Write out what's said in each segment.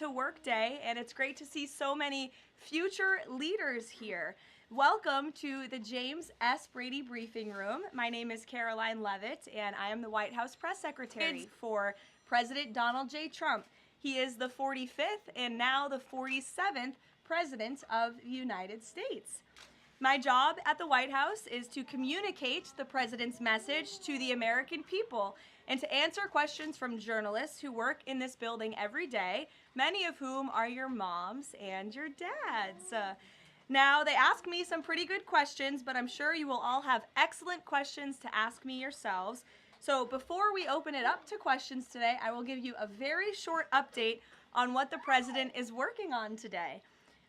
to Work Day, and it's great to see so many future leaders here. Welcome to the James S. Brady Briefing Room. My name is Caroline Levitt, and I am the White House Press Secretary for President Donald J. Trump. He is the 45th and now the 47th President of the United States. My job at the White House is to communicate the President's message to the American people and to answer questions from journalists who work in this building every day, many of whom are your moms and your dads. Now, they ask me some pretty good questions, but I'm sure you will all have excellent questions to ask me yourselves. So before we open it up to questions today, I will give you a very short update on what the President is working on today.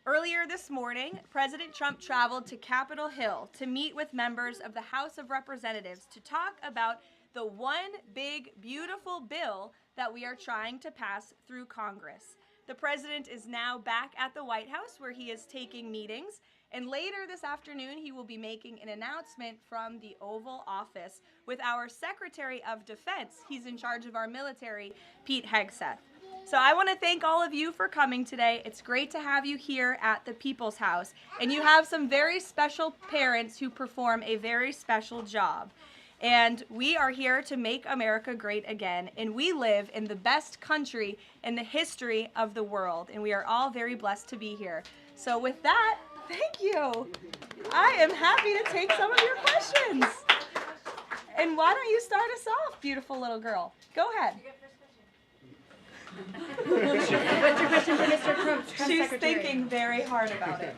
Earlier this morning, President Trump traveled to Capitol Hill to meet with members of the House of Representatives to talk about the one big, beautiful bill that we are trying to pass through Congress. The President is now back at the White House where he is taking meetings, and later this afternoon he will be making an announcement from the Oval Office with our Secretary of Defense. He's in charge of our military, Pete Hegseth. So I want to thank all of you for coming today. It's great to have you here at the People's House. And you have some very special parents who perform a very special job. And we are here to make America great again. And we live in the best country in the history of the world. And we are all very blessed to be here. So with that, thank you. I am happy to take some of your questions. And why don't you start us off, beautiful little girl? Go ahead. What's your question for Mr. Trump? She's thinking very hard about it.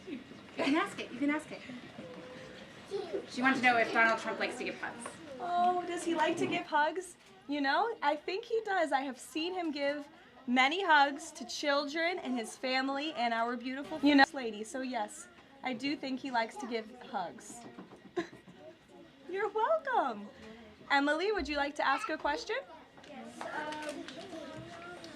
You can ask it. You can ask it. She wants to know if Donald Trump likes to give hugs. Oh, does he like to give hugs? You know, I think he does. I have seen him give many hugs to children and his family and our beautiful first lady. So yes, I do think he likes to give hugs. You're welcome. Emily, would you like to ask a question?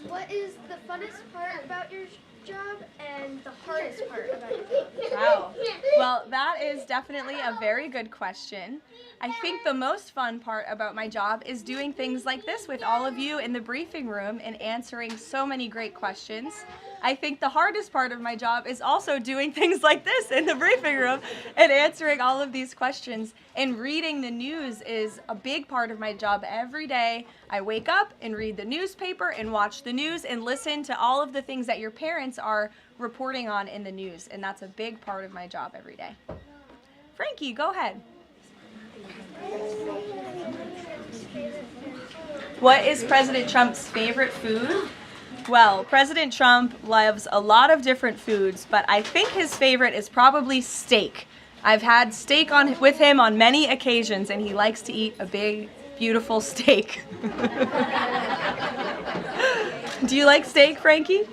What is the funnest part about your job and the hardest part about your job? Wow. Well, that is definitely a very good question. I think the most fun part about my job is doing things like this with all of you in the briefing room and answering so many great questions. I think the hardest part of my job is also doing things like this in the briefing room and answering all of these questions. And reading the news is a big part of my job every day. I wake up and read the newspaper and watch the news and listen to all of the things that your parents are reporting on in the news. And that's a big part of my job every day. Frankie, go ahead. What is President Trump's favorite food? Well, President Trump loves a lot of different foods, but I think his favorite is probably steak. I've had steak with him on many occasions, and he likes to eat a big, beautiful steak. Do you like steak, Frankie?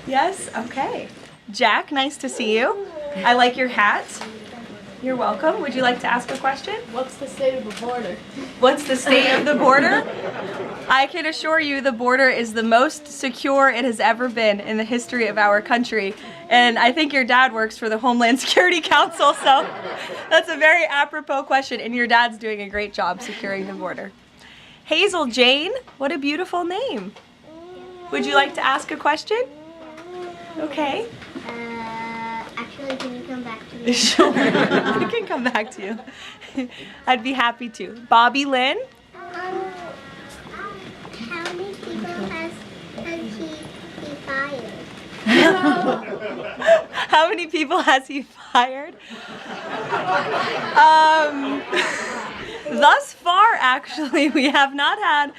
Yes? Okay. Jack, nice to see you. I like your hat. You're welcome. Would you like to ask a question? What's the state of the border? What's the state of the border? I can assure you the border is the most secure it has ever been in the history of our country. And I think your dad works for the Homeland Security Council, so that's a very apropos question, and your dad's doing a great job securing the border. Hazel Jane, what a beautiful name. Would you like to ask a question? Okay. Actually, can you come back to me? Sure, I can come back to you. I'd be happy to. Bobby Lynn? How many people has he fired? How many people has he fired? Thus far, actually, we have not had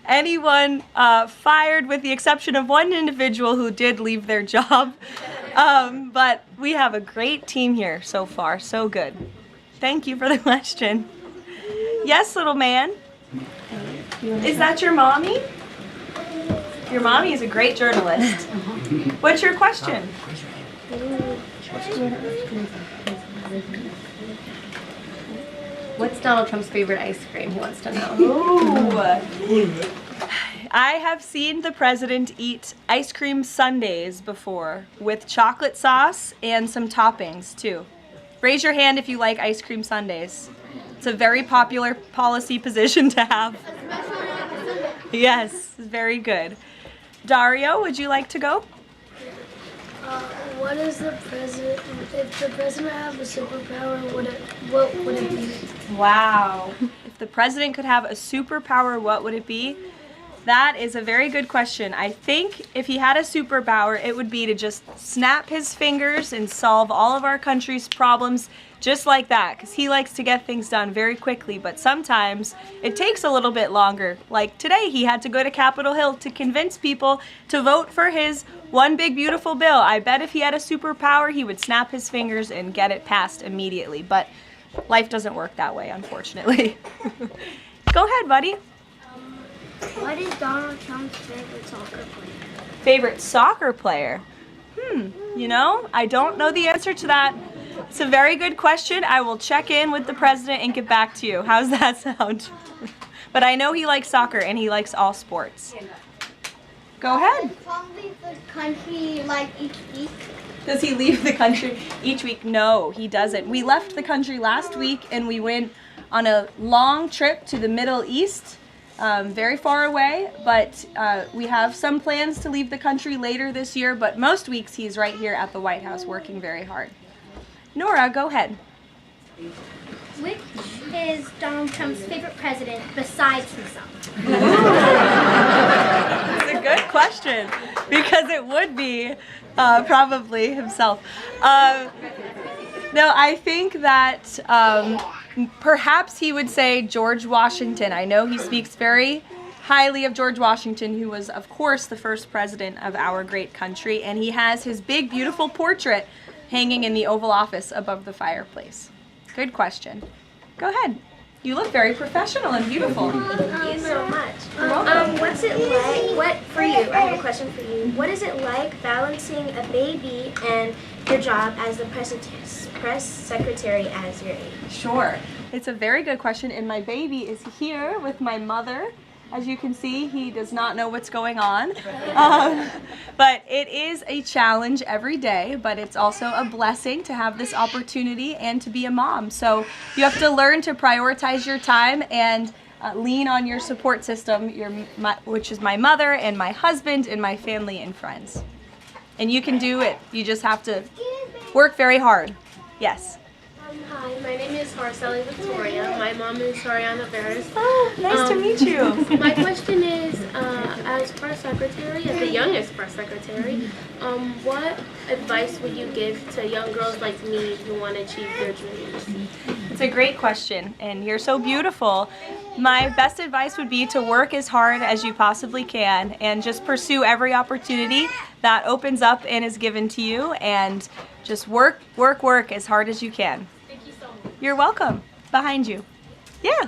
anyone fired with the exception of one individual who did leave their job. But we have a great team here so far, so good. Thank you for the question. Yes, little man. Is that your mommy? Your mommy is a great journalist. What's your question? What's Donald Trump's favorite ice cream? He wants to know. Ooh. I have seen the president eat ice cream sundaes before with chocolate sauce and some toppings too. Raise your hand if you like ice cream sundaes. It's a very popular policy position to have. Yes, very good. Dario, would you like to go? What is the president? If the president had a superpower, what would it be? Wow. If the president could have a superpower, what would it be? That is a very good question. I think if he had a superpower, it would be to just snap his fingers and solve all of our country's problems just like that, because he likes to get things done very quickly, but sometimes it takes a little bit longer. Like today, he had to go to Capitol Hill to convince people to vote for his one big beautiful bill. I bet if he had a superpower, he would snap his fingers and get it passed immediately, but life doesn't work that way, unfortunately. Go ahead, buddy. What is Donald Trump's favorite soccer player? Favorite soccer player? You know, I don't know the answer to that. It's a very good question. I will check in with the president and get back to you. How's that sound? But I know he likes soccer and he likes all sports. Go ahead. Probably the country like each week. Does he leave the country each week? No, he doesn't. We left the country last week and we went on a long trip to the Middle East, very far away, but we have some plans to leave the country later this year, but most weeks he's right here at the White House working very hard. Nora, go ahead. Which is Donald Trump's favorite president besides himself? It's a good question because it would be probably himself. No, I think that perhaps he would say George Washington. I know he speaks very highly of George Washington, who was, of course, the first president of our great country, and he has his big, beautiful portrait hanging in the Oval Office above the fireplace. Good question. Go ahead. You look very professional and beautiful. Thank you so much. You're welcome. What's it like? I have a question for you. What is it like balancing a baby and your job as the press secretary as your age? Sure. It's a very good question, and my baby is here with my mother. As you can see, he does not know what's going on. But it is a challenge every day, but it's also a blessing to have this opportunity and to be a mom. So you have to learn to prioritize your time and lean on your support system, which is my mother and my husband and my family and friends. And you can do it. You just have to work very hard. Yes. Hi, my name is Marceli Victoria. My mom is Soriana Veras. Oh, nice to meet you. My question is, as press secretary, as the youngest press secretary, what advice would you give to young girls like me who want to achieve their dreams? It's a great question, and you're so beautiful. My best advice would be to work as hard as you possibly can and just pursue every opportunity that opens up and is given to you, and just work as hard as you can. You're welcome. Behind you. Yeah.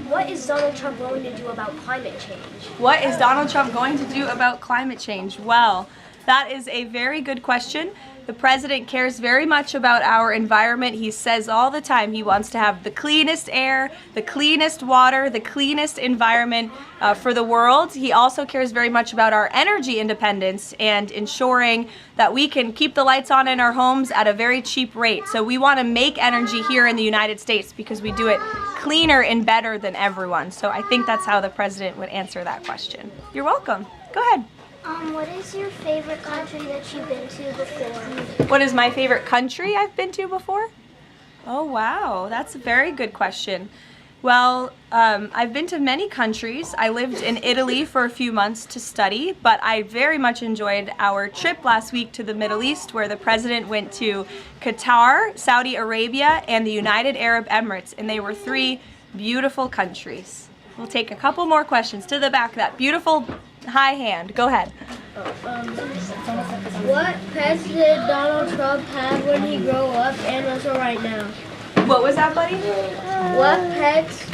What is Donald Trump going to do about climate change? What is Donald Trump going to do about climate change? Well, that is a very good question. The president cares very much about our environment. He says all the time he wants to have the cleanest air, the cleanest water, the cleanest environment for the world. He also cares very much about our energy independence and ensuring that we can keep the lights on in our homes at a very cheap rate. So we want to make energy here in the United States because we do it cleaner and better than everyone. So I think that's how the president would answer that question. You're welcome. Go ahead. What is your favorite country that you've been to before? What is my favorite country I've been to before? Oh, wow. That's a very good question. Well, I've been to many countries. I lived in Italy for a few months to study, but I very much enjoyed our trip last week to the Middle East, where the president went to Qatar, Saudi Arabia, and the United Arab Emirates, and they were 3 beautiful countries. We'll take a couple more questions to the back of that beautiful high hand. Go ahead. What pets did Donald Trump have when he grew up and also right now? What was that, buddy? What pets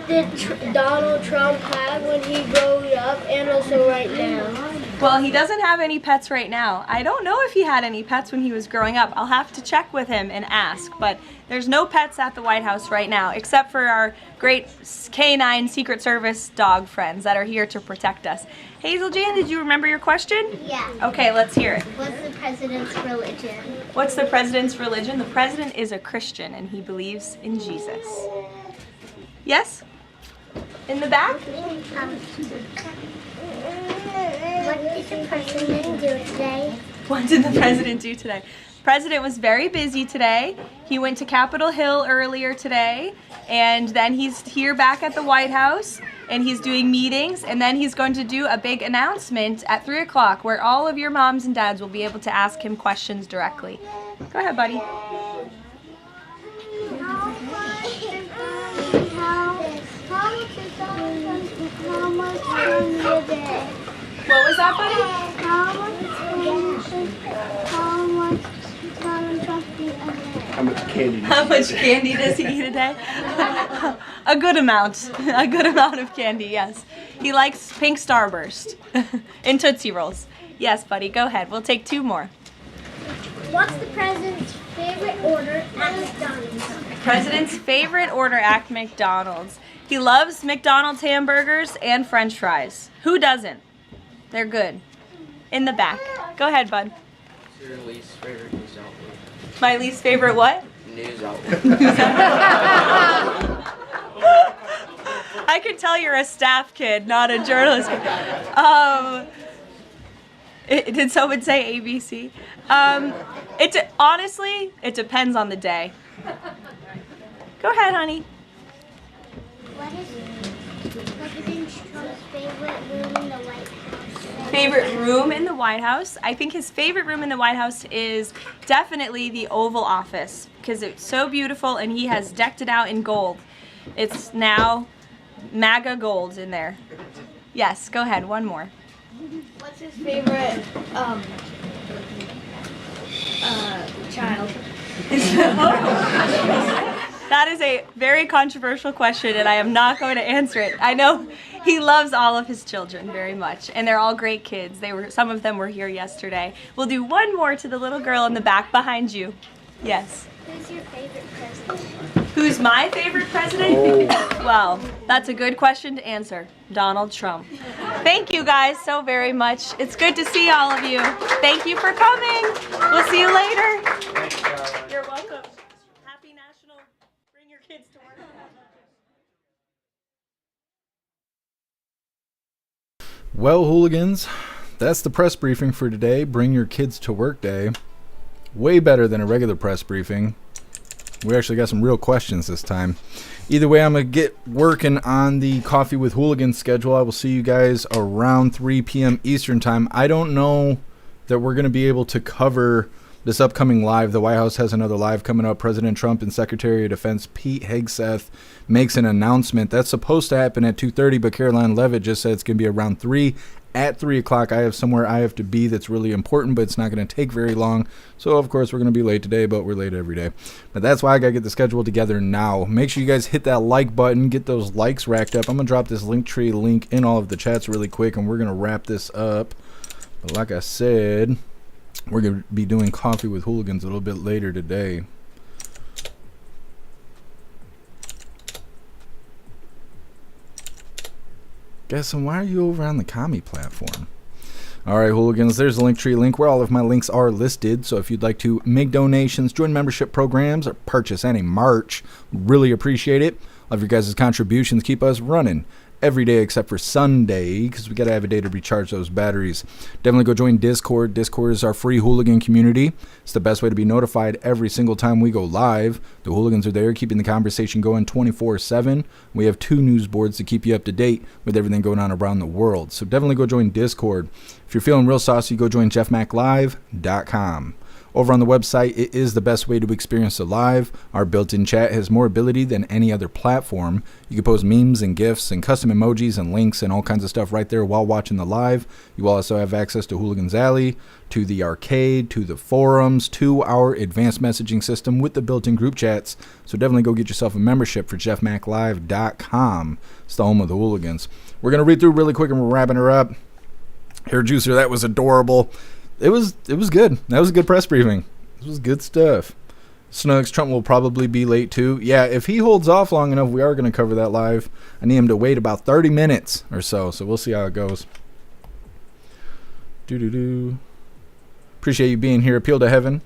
did Donald Trump have when he grew up and also right now? Well, he doesn't have any pets right now. I don't know if he had any pets when he was growing up. I'll have to check with him and ask, but there's no pets at the White House right now, except for our great canine Secret Service dog friends that are here to protect us. Hazel Jane, did you remember your question? Yeah. Okay, let's hear it. What's the president's religion? What's the president's religion? The president is a Christian and he believes in Jesus. Yes? In the back? What did the president do today? What did the president do today? President was very busy today. He went to Capitol Hill earlier today, and then he's here back at the White House, and he's doing meetings, and then he's going to do a big announcement at 3 o'clock where all of your moms and dads will be able to ask him questions directly. Go ahead, buddy. What was that, buddy? How much candy does he eat a day? A good amount. A good amount of candy, yes. He likes pink Starburst and Tootsie Rolls. Yes, buddy, go ahead. We'll take 2 more. What's the president's favorite order at McDonald's? President's favorite order at McDonald's. He loves McDonald's hamburgers and French fries. Who doesn't? They're good. In the back. Go ahead, bud. What's your least favorite news outlet? My least favorite what? News outlet. I can tell you're a staff kid, not a journalist kid. Did someone say ABC? Honestly, it depends on the day. Go ahead, honey. What is President Trump's favorite room in the White House? Favorite room in the White House? I think his favorite room in the White House is definitely the Oval Office because it's so beautiful and he has decked it out in gold. It's now MAGA gold in there. Yes, go ahead, one more. What's his favorite child? That is a very controversial question and I am not going to answer it. I know he loves all of his children very much and they're all great kids. Some of them were here yesterday. We'll do one more to the little girl in the back behind you. Yes. Who's your favorite president? Who's my favorite president? Well, that's a good question to answer. Donald Trump. Thank you guys so very much. It's good to see all of you. Thank you for coming. We'll see you later. You're welcome. Happy National Bring Your Kids to Work. Well, hooligans, that's the press briefing for today. Bring your kids to work day. Way better than a regular press briefing. We actually got some real questions this time. Either way, I'm going to get working on the Coffee with Hooligans schedule. I will see you guys around 3 p.m. Eastern time. I don't know that we're going to be able to cover this upcoming live. The White House has another live coming up. President Trump and Secretary of Defense Pete Hegseth makes an announcement. That's supposed to happen at 2:30, but Caroline Levitt just said it's going to be around 3. At 3 o'clock, I have somewhere I have to be that's really important, but it's not going to take very long. So, of course, we're going to be late today, but we're late every day. But that's why I got to get the schedule together now. Make sure you guys hit that like button, get those likes racked up. I'm going to drop this Linktree link in all of the chats really quick, and we're going to wrap this up. But like I said, we're going to be doing Coffee with Hooligans a little bit later today. Guess, and why are you over on the commie platform? Alright, hooligans, there's a Linktree link where all of my links are listed. So if you'd like to make donations, join membership programs, or purchase any merch, really appreciate it. Love your guys' contributions. Keep us running every day except for Sunday, because we got to have a day to recharge those batteries. Definitely go join Discord. Discord is our free hooligan community. It's the best way to be notified every single time we go live. The hooligans are there keeping the conversation going 24/7. We have 2 news boards to keep you up to date with everything going on around the world. So definitely go join Discord. If you're feeling real saucy, go join jeffmaclive.com. Over on the website, it is the best way to experience the live. Our built-in chat has more ability than any other platform. You can post memes and GIFs and custom emojis and links and all kinds of stuff right there while watching the live. You also have access to Hooligans Alley, to the arcade, to the forums, to our advanced messaging system with the built-in group chats. So definitely go get yourself a membership for jeffmaclive.com. It's the home of the hooligans. We're going to read through really quick and we're wrapping her up. Hair Juicer, that was adorable. It was good. That was a good press briefing. This was good stuff. Snugs, Trump will probably be late too. Yeah, if he holds off long enough, we are going to cover that live. I need him to wait about 30 minutes or so we'll see how it goes. Appreciate you being here. Appeal to heaven.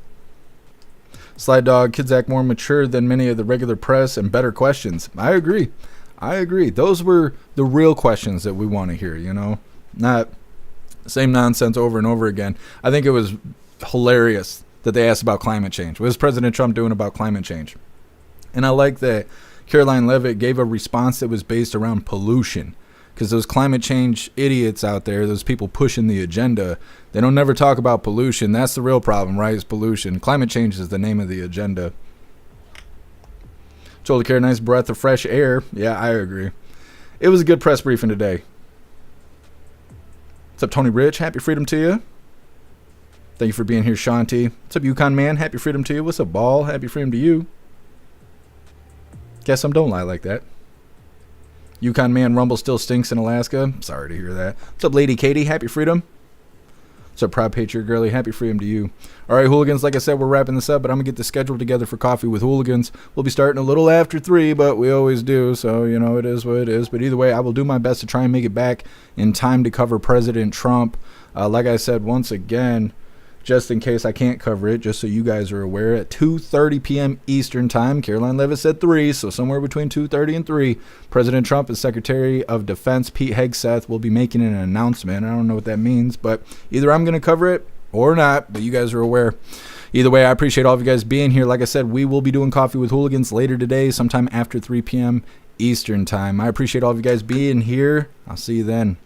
Slide Dog, kids act more mature than many of the regular press and better questions. I agree. I agree. Those were the real questions that we want to hear, you know, not same nonsense over and over again. I think it was hilarious that they asked about climate change. What is President Trump doing about climate change? And I like that Caroline Levitt gave a response that was based around pollution, because those climate change idiots out there, those people pushing the agenda, they don't never talk about pollution. That's the real problem, right? Is pollution. Climate change is the name of the agenda. Told Care, nice breath of fresh air. Yeah, I agree. It was a good press briefing today. What's up, Tony Rich? Happy freedom to you. Thank you for being here, Shanti. What's up, Yukon Man? Happy freedom to you. What's up, Ball? Happy freedom to you. Guess some don't lie like that. Yukon Man, Rumble still stinks in Alaska. Sorry to hear that. What's up, Lady Katie? Happy freedom. What's up, Proud Patriot Girly? Happy freedom to you. All right, Hooligans, like I said, we're wrapping this up, but I'm going to get the schedule together for Coffee with Hooligans. We'll be starting a little after 3, but we always do, so, you know, it is what it is. But either way, I will do my best to try and make it back in time to cover President Trump. Like I said, once again, just in case I can't cover it, just so you guys are aware, at 2:30 p.m. Eastern Time. Caroline Levitt said 3, so somewhere between 2:30 and 3, President Trump and Secretary of Defense Pete Hegseth will be making an announcement. I don't know what that means, but either I'm going to cover it or not, but you guys are aware. Either way, I appreciate all of you guys being here. Like I said, we will be doing Coffee with Hooligans later today, sometime after 3 p.m. Eastern Time. I appreciate all of you guys being here. I'll see you then.